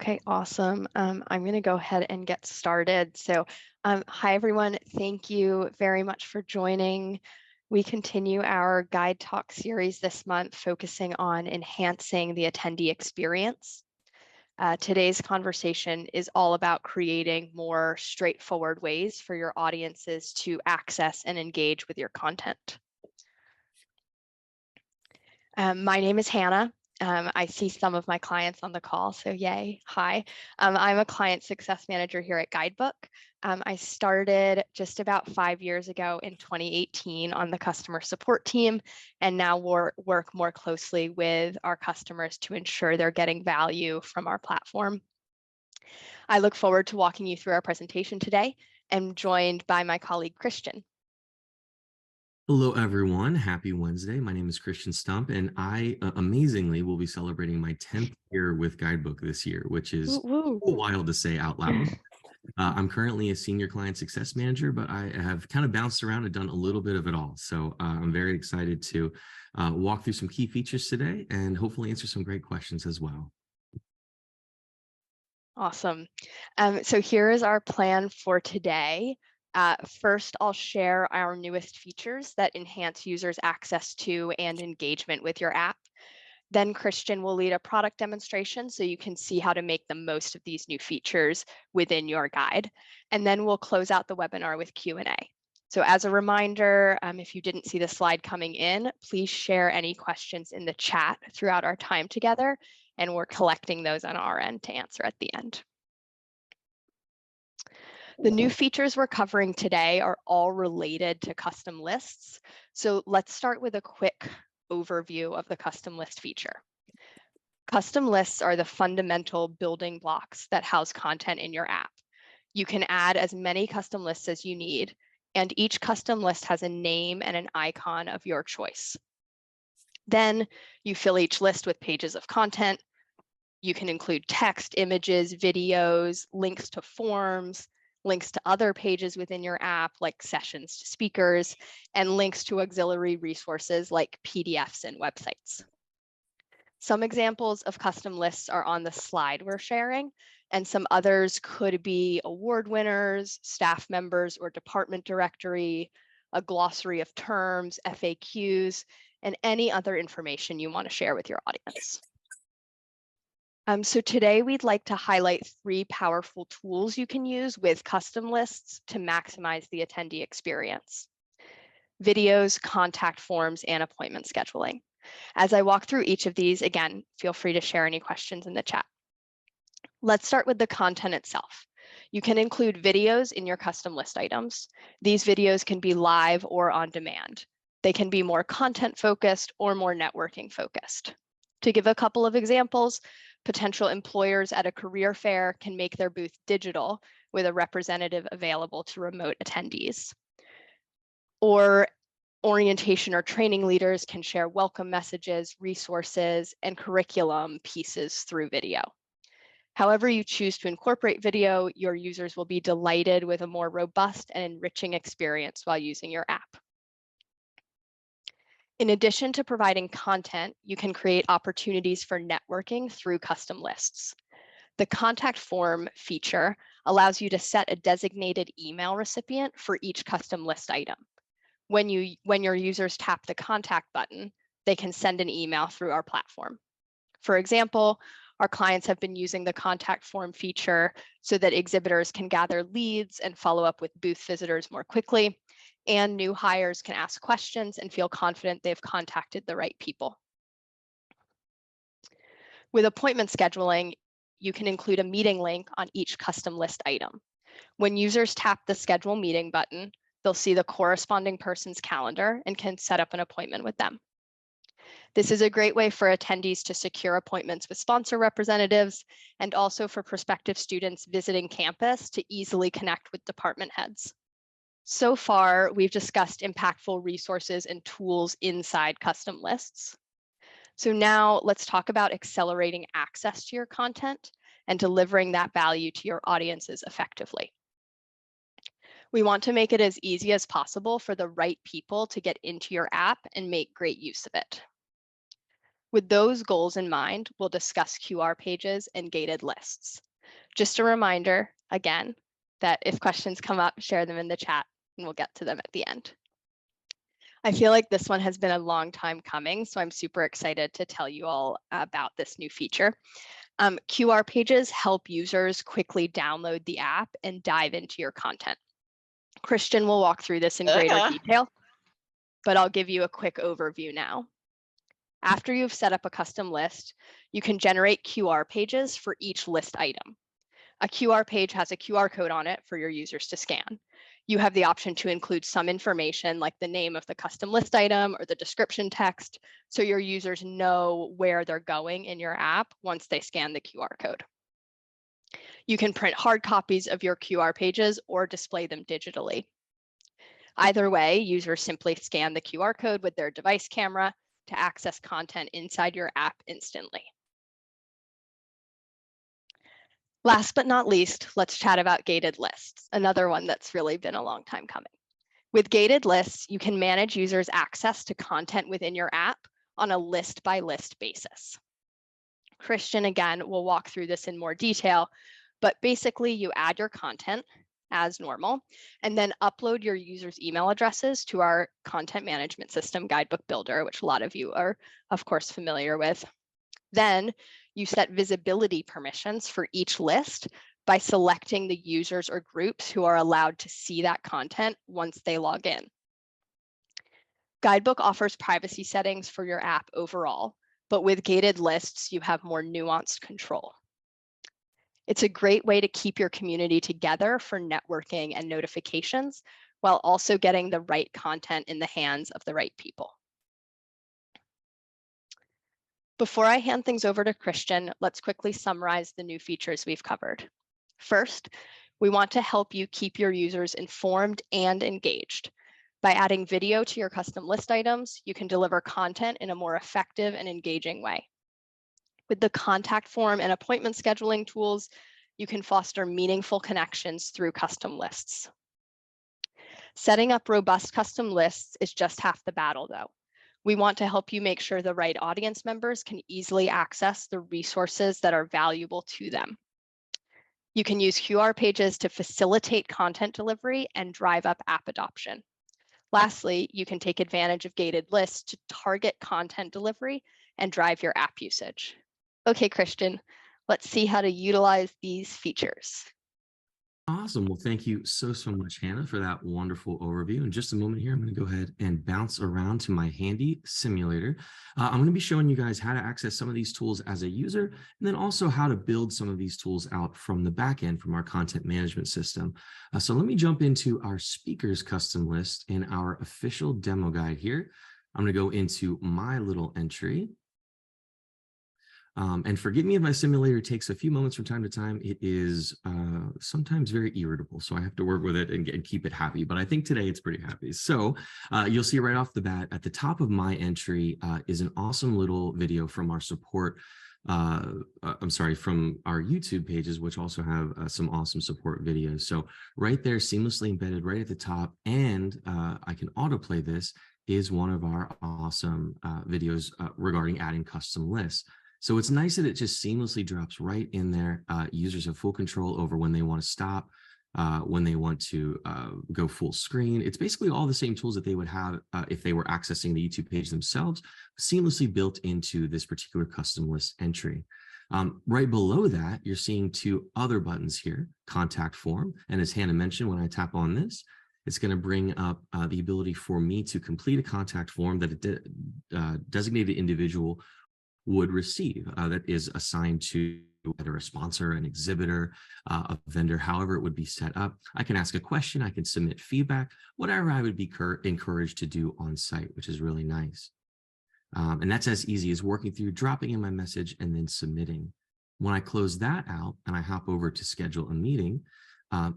Okay, awesome. I'm going to go ahead and get started. Hi everyone. Thank you very much for joining. We continue our Guide Talk series this month, focusing on enhancing the attendee experience. Today's conversation is all about creating more straightforward ways for your audiences to access and engage with your content. My name is Hannah. I see some of my clients on the call, so yay, hi. I'm a client success manager here at Guidebook. I started just about 5 years ago in 2018 on the customer support team, and now work more closely with our customers to ensure they're getting value from our platform. I look forward to walking you through our presentation today. I'm joined by my colleague, Christian. Hello, everyone. Happy Wednesday. My name is Christian Stump, and I amazingly will be celebrating my 10th year with Guidebook this year, which is Woo, a wild to say out loud. I'm currently a senior client success manager, but I have kind of bounced around and done a little bit of it all. So I'm very excited to walk through some key features today and hopefully answer some great questions as well. Awesome. So here is our plan for today. First, I'll share our newest features that enhance users' access to and engagement with your app. Then Christian will lead a product demonstration so you can see how to make the most of these new features within your guide. And then we'll close out the webinar with Q&A. So as a reminder, if you didn't see the slide coming in, please share any questions in the chat throughout our time together, and we're collecting those on our end to answer at the end. The new features we're covering today are all related to custom lists. So let's start with a quick overview of the custom list feature. Custom lists are the fundamental building blocks that house content in your app. You can add as many custom lists as you need, and each custom list has a name and an icon of your choice. Then you fill each list with pages of content. You can include text, images, videos, links to forms, links to other pages within your app, like sessions to speakers, and links to auxiliary resources like PDFs and websites. Some examples of custom lists are on the slide we're sharing, and some others could be award winners, staff members or department directory, a glossary of terms, FAQs, and any other information you want to share with your audience. So today we'd like to highlight 3 powerful tools you can use with custom lists to maximize the attendee experience: videos, contact forms, and appointment scheduling. As I walk through each of these, again, feel free to share any questions in the chat. Let's start with the content itself. You can include videos in your custom list items. These videos can be live or on demand. They can be more content focused or more networking focused. To give a couple of examples, potential employers at a career fair can make their booth digital with a representative available to remote attendees. Or orientation or training leaders can share welcome messages, resources, and curriculum pieces through video. However you choose to incorporate video, your users will be delighted with a more robust and enriching experience while using your app. In addition to providing content, you can create opportunities for networking through custom lists. The contact form feature allows you to set a designated email recipient for each custom list item. When your users tap the contact button, they can send an email through our platform. For example, our clients have been using the contact form feature so that exhibitors can gather leads and follow up with booth visitors more quickly, and new hires can ask questions and feel confident they've contacted the right people. With appointment scheduling, you can include a meeting link on each custom list item. When users tap the schedule meeting button, they'll see the corresponding person's calendar and can set up an appointment with them. This is a great way for attendees to secure appointments with sponsor representatives, and also for prospective students visiting campus to easily connect with department heads. So far, we've discussed impactful resources and tools inside custom lists. So now let's talk about accelerating access to your content and delivering that value to your audiences effectively. We want to make it as easy as possible for the right people to get into your app and make great use of it. With those goals in mind, we'll discuss QR pages and gated lists. Just a reminder, again, that if questions come up, share them in the chat and we'll get to them at the end. I feel like this one has been a long time coming, so I'm super excited to tell you all about this new feature. QR pages help users quickly download the app and dive into your content. Christian will walk through this in greater detail, but I'll give you a quick overview now. After you've set up a custom list, you can generate QR pages for each list item. A QR page has a QR code on it for your users to scan. You have the option to include some information like the name of the custom list item or the description text, so your users know where they're going in your app once they scan the QR code. You can print hard copies of your QR pages or display them digitally. Either way, users simply scan the QR code with their device camera to access content inside your app instantly. Last but not least, let's chat about gated lists, another one that's really been a long time coming. With gated lists, you can manage users' access to content within your app on a list-by-list basis. Christian, again, will walk through this in more detail, but basically you add your content as normal, and then upload your users' email addresses to our content management system, Guidebook Builder, which a lot of you are, of course, familiar with. Then you set visibility permissions for each list by selecting the users or groups who are allowed to see that content once they log in. Guidebook offers privacy settings for your app overall, but with gated lists, you have more nuanced control. It's a great way to keep your community together for networking and notifications, while also getting the right content in the hands of the right people. Before I hand things over to Christian, let's quickly summarize the new features we've covered. First, we want to help you keep your users informed and engaged. By adding video to your custom list items, you can deliver content in a more effective and engaging way. With the contact form and appointment scheduling tools, you can foster meaningful connections through custom lists. Setting up robust custom lists is just half the battle, though. We want to help you make sure the right audience members can easily access the resources that are valuable to them. You can use QR pages to facilitate content delivery and drive up app adoption. Lastly, you can take advantage of gated lists to target content delivery and drive your app usage. Okay, Christian, let's see how to utilize these features. Awesome. Well, thank you so much, Hannah, for that wonderful overview. In just a moment here, I'm going to go ahead and bounce around to my handy simulator. I'm going to be showing you guys how to access some of these tools as a user, and then also how to build some of these tools out from the back end from our content management system. So let me jump into our speakers custom list in our official demo guide here. I'm going to go into my little entry. And forgive me if my simulator takes a few moments from time to time. It is sometimes very irritable, so I have to work with it and keep it happy. But I think today it's pretty happy. So you'll see right off the bat at the top of my entry is an awesome little video from our support. From our YouTube pages, which also have some awesome support videos. So right there, seamlessly embedded right at the top, and I can autoplay this, is one of our awesome videos regarding adding custom lists. So it's nice that it just seamlessly drops right in there. Users have full control over when they want to stop, when they want to go full screen. It's basically all the same tools that they would have if they were accessing the YouTube page themselves, seamlessly built into this particular custom list entry. Right below that, you're seeing two other buttons here, contact form. And as Hannah mentioned, when I tap on this, it's going to bring up the ability for me to complete a contact form that a designated individual would receive that is assigned to either a sponsor, an exhibitor, a vendor, however it would be set up. I can ask a question, I can submit feedback, whatever I would be encouraged to do on site, which is really nice. And that's as easy as working through, dropping in my message, and then submitting. When I close that out and I hop over to schedule a meeting,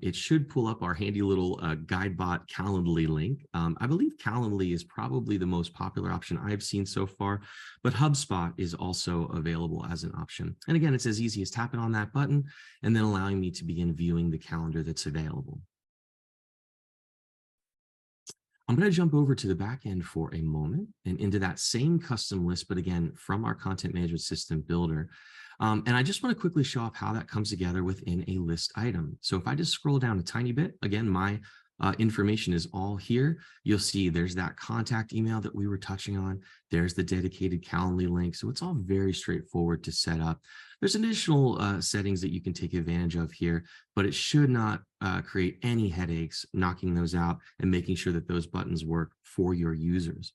it should pull up our handy little GuideBot Calendly link. I believe Calendly is probably the most popular option I've seen so far, but HubSpot is also available as an option. And again, it's as easy as tapping on that button and then allowing me to begin viewing the calendar that's available. I'm going to jump over to the back end for a moment and into that same custom list, but again, from our content management system builder. And I just want to quickly show off how that comes together within a list item. So if I just scroll down a tiny bit, again, my information is all here. You'll see there's that contact email that we were touching on. There's the dedicated Calendly link. So it's all very straightforward to set up. There's additional settings that you can take advantage of here, but it should not create any headaches knocking those out and making sure that those buttons work for your users.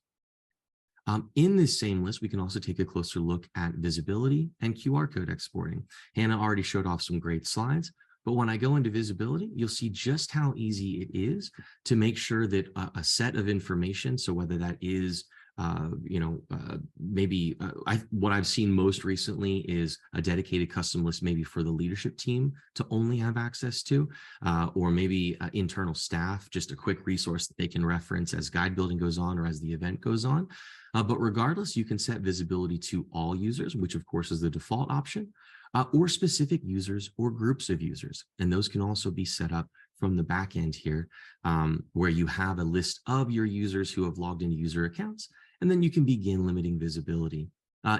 In this same list, we can also take a closer look at visibility and QR code exporting. Hannah already showed off some great slides, but when I go into visibility, you'll see just how easy it is to make sure that a set of information, so whether that is what I've seen most recently is a dedicated custom list, maybe for the leadership team to only have access to, or maybe internal staff, just a quick resource that they can reference as guide building goes on or as the event goes on. But regardless, you can set visibility to all users, which of course is the default option, or specific users or groups of users. And those can also be set up from the back end here, where you have a list of your users who have logged into user accounts, and then you can begin limiting visibility.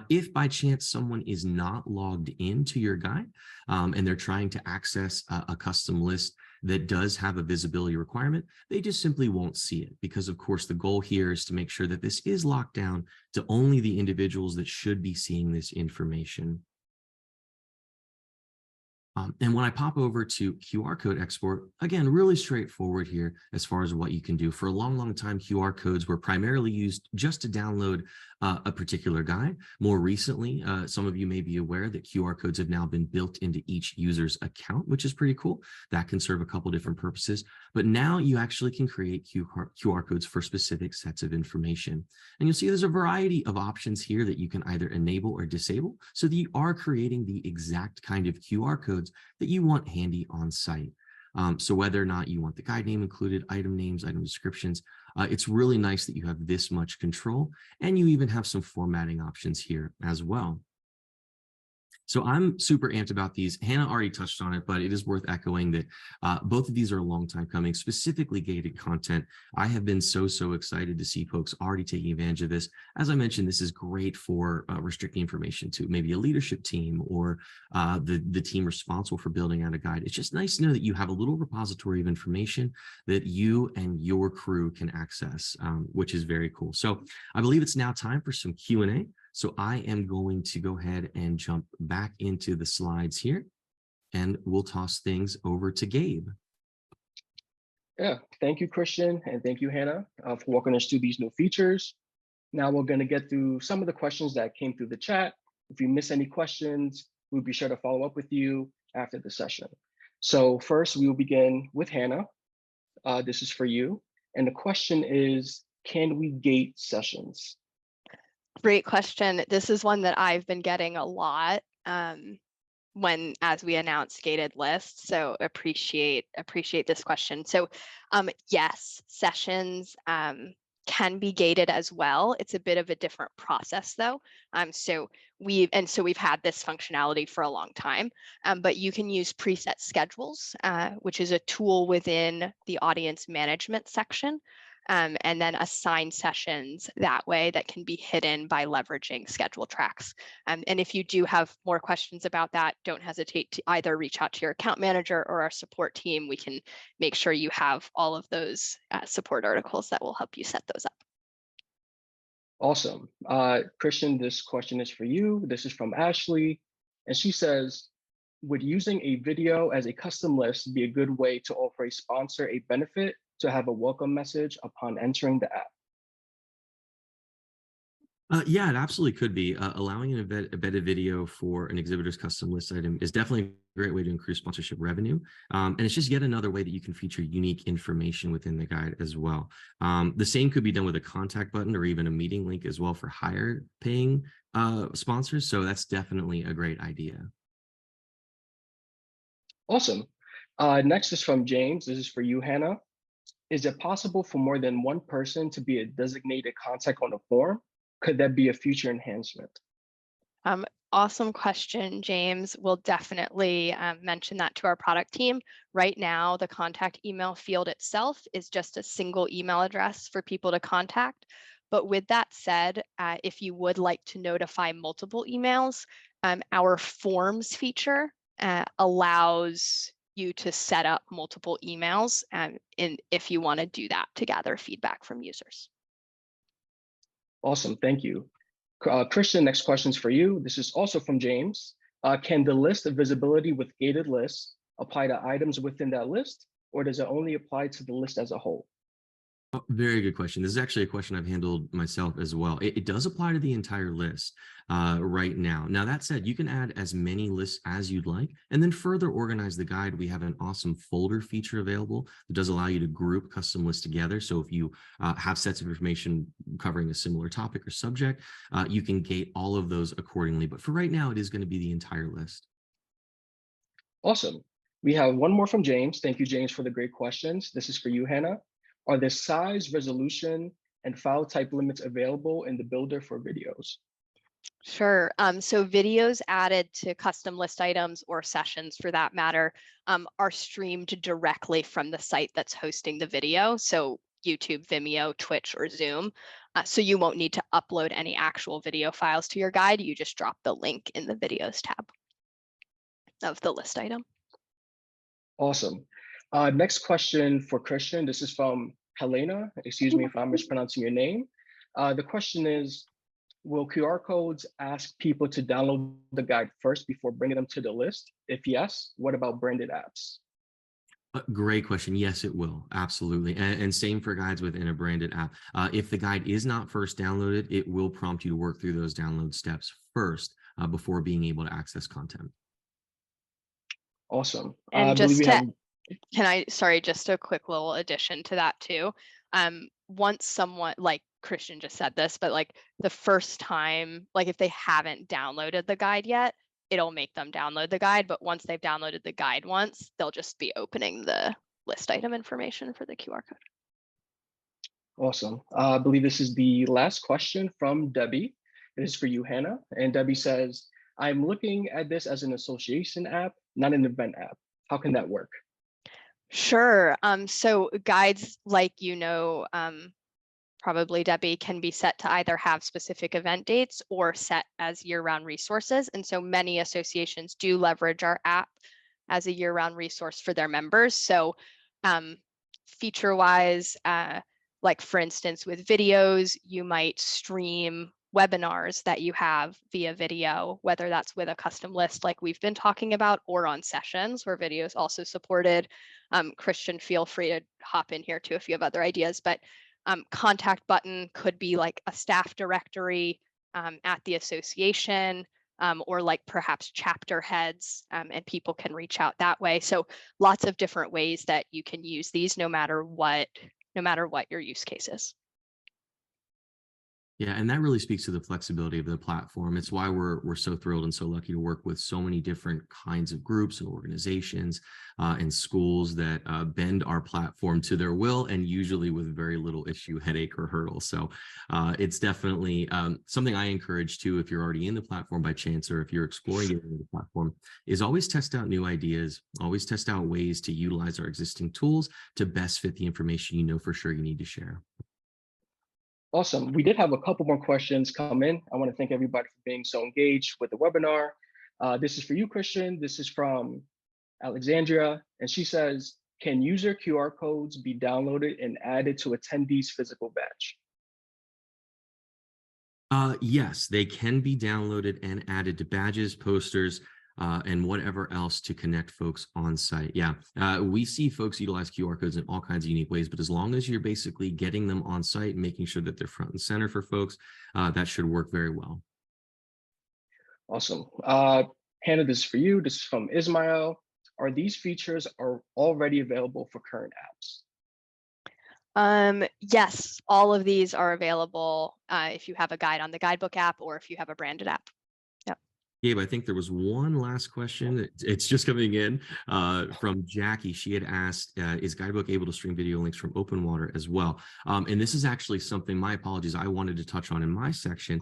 If by chance someone is not logged into your guide and they're trying to access a custom list that does have a visibility requirement, they just simply won't see it, because of course the goal here is to make sure that this is locked down to only the individuals that should be seeing this information. And when I pop over to QR code export, again, really straightforward here as far as what you can do. For a long, long time, QR codes were primarily used just to download a particular guide. More recently, some of you may be aware that QR codes have now been built into each user's account, which is pretty cool. That can serve a couple different purposes. But now you actually can create QR codes for specific sets of information. And you'll see there's a variety of options here that you can either enable or disable so that you are creating the exact kind of QR codes that you want handy on site. So whether or not you want the guide name included, item names, item descriptions, it's really nice that you have this much control, and you even have some formatting options here as well. So I'm super amped about these. Hannah already touched on it, but it is worth echoing that both of these are a long time coming, specifically gated content. I have been so excited to see folks already taking advantage of this. As I mentioned, this is great for restricting information to maybe a leadership team or the team responsible for building out a guide. It's just nice to know that you have a little repository of information that you and your crew can access, which is very cool. So I believe it's now time for some Q&A. So I am going to go ahead and jump back into the slides here, and we'll toss things over to Gabe. Yeah, thank you, Christian, and thank you, Hannah, for walking us through these new features. Now we're going to get through some of the questions that came through the chat. If you miss any questions, we'll be sure to follow up with you after the session. So first, we will begin with Hannah. This is for you. And the question is, can we gate sessions? Great question. This is one that I've been getting a lot as we announce gated lists. So appreciate this question. So yes, sessions can be gated as well. It's a bit of a different process though. So we've had this functionality for a long time, but you can use preset schedules, which is a tool within the audience management section. And then assign sessions that way that can be hidden by leveraging schedule tracks. And if you do have more questions about that, don't hesitate to either reach out to your account manager or our support team. We can make sure you have all of those support articles that will help you set those up. Awesome. Christian, this question is for you. This is from Ashley. And she says, would using a video as a custom list be a good way to offer a sponsor a benefit to have a welcome message upon entering the app? Yeah, it absolutely could be. Allowing an embedded video for an exhibitor's custom list item is definitely a great way to increase sponsorship revenue. And it's just yet another way that you can feature unique information within the guide as well. The same could be done with a contact button or even a meeting link as well for higher paying sponsors. So that's definitely a great idea. Awesome. Next is from James. This is for you, Hannah. Is it possible for more than one person to be a designated contact on a form? Could that be a future enhancement? Awesome question, James. We'll definitely mention that to our product team. Right now, the contact email field itself is just a single email address for people to contact. But with that said, if you would like to notify multiple emails, our forms feature allows you to set up multiple emails if you want to do that to gather feedback from users. Awesome, thank you. Christian, next question is for you. This is also from James. Can the list of visibility with gated lists apply to items within that list, or does it only apply to the list as a whole? Oh, very good question. This is actually a question I've handled myself as well. It does apply to the entire list right now. Now, that said, you can add as many lists as you'd like, and then further organize the guide. We have an awesome folder feature available that does allow you to group custom lists together. So if you have sets of information covering a similar topic or subject, you can gate all of those accordingly. But for right now, it is going to be the entire list. Awesome. We have one more from James. Thank you, James, for the great questions. This is for you, Hannah. Are the size, resolution, and file type limits available in the builder for videos? Sure. So videos added to custom list items or sessions for that matter are streamed directly from the site that's hosting the video. So YouTube, Vimeo, Twitch, or Zoom. So you won't need to upload any actual video files to your guide. You just drop the link in the videos tab of the list item. Awesome. Next question for Christian. This is from Helena. Excuse me if I'm mispronouncing your name. The question is, will QR codes ask people to download the guide first before bringing them to the list? If yes, what about branded apps? Great question. Yes, it will. Absolutely. And same for guides within a branded app. If the guide is not first downloaded, it will prompt you to work through those download steps first before being able to access content. Awesome. And just a quick little addition to that too. Once someone, like Christian just said this, but like the first time, like if they haven't downloaded the guide yet, it'll make them download the guide. But once they've downloaded the guide once, they'll just be opening the list item information for the QR code. Awesome. I believe this is the last question from Debbie. It is for you, Hannah. And Debbie says, I'm looking at this as an association app, not an event app. How can that work? Sure. So guides, like probably Debbie, can be set to either have specific event dates or set as year-round resources. And so many associations do leverage our app as a year-round resource for their members. So feature-wise, like for instance, with videos, you might stream webinars that you have via video, whether that's with a custom list like we've been talking about, or on sessions where video is also supported. Christian, feel free to hop in here too if you have other ideas, but contact button could be like a staff directory at the association, or like perhaps chapter heads, and people can reach out that way. So lots of different ways that you can use these no matter what your use case is. Yeah, and that really speaks to the flexibility of the platform. It's why we're so thrilled and so lucky to work with so many different kinds of groups and organizations and schools that bend our platform to their will, and usually with very little issue, headache, or hurdle. So it's definitely something I encourage too, if you're already in the platform by chance, or if you're exploring getting into the platform, is always test out new ideas, always test out ways to utilize our existing tools to best fit the information you know for sure you need to share. Awesome. We did have a couple more questions come in. I want to thank everybody for being so engaged with the webinar. This is for you, Christian. This is from Alexandria, and she says, can user QR codes be downloaded and added to attendees' physical badge? Yes, they can be downloaded and added to badges, posters, and whatever else to connect folks on site. Yeah, we see folks utilize QR codes in all kinds of unique ways, but as long as you're basically getting them on site, making sure that they're front and center for folks, that should work very well. Awesome. Hannah, this is for you. This is from Ismail. Are these features already available for current apps? Yes, all of these are available if you have a guide on the Guidebook app or if you have a branded app. Yep. Gabe, I think there was one last question. It's just coming in from Jackie. She had asked, is Guidebook able to stream video links from open water as well? And this is actually something, my apologies, I wanted to touch on in my section.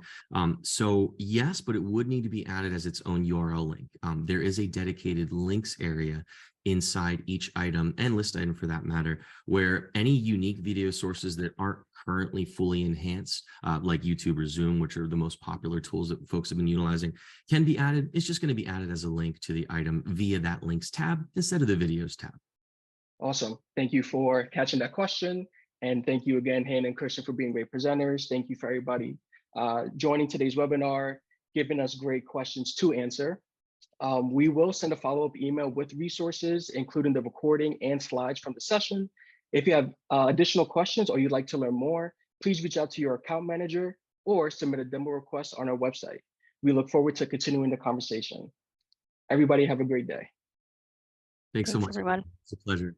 So yes, but it would need to be added as its own URL link. There is a dedicated links area inside each item and list item for that matter, where any unique video sources that aren't currently fully enhanced, like YouTube or Zoom, which are the most popular tools that folks have been utilizing, can be added. It's just going to be added as a link to the item via that links tab instead of the videos tab. Awesome. Thank you for catching that question. And thank you again, Hannah and Christian, for being great presenters. Thank you for everybody joining today's webinar, giving us great questions to answer. We will send a follow-up email with resources, including the recording and slides from the session. If you have additional questions or you'd like to learn more, please reach out to your account manager or submit a demo request on our website. We look forward to continuing the conversation. Everybody have a great day. Thanks so much. Everyone. It's a pleasure.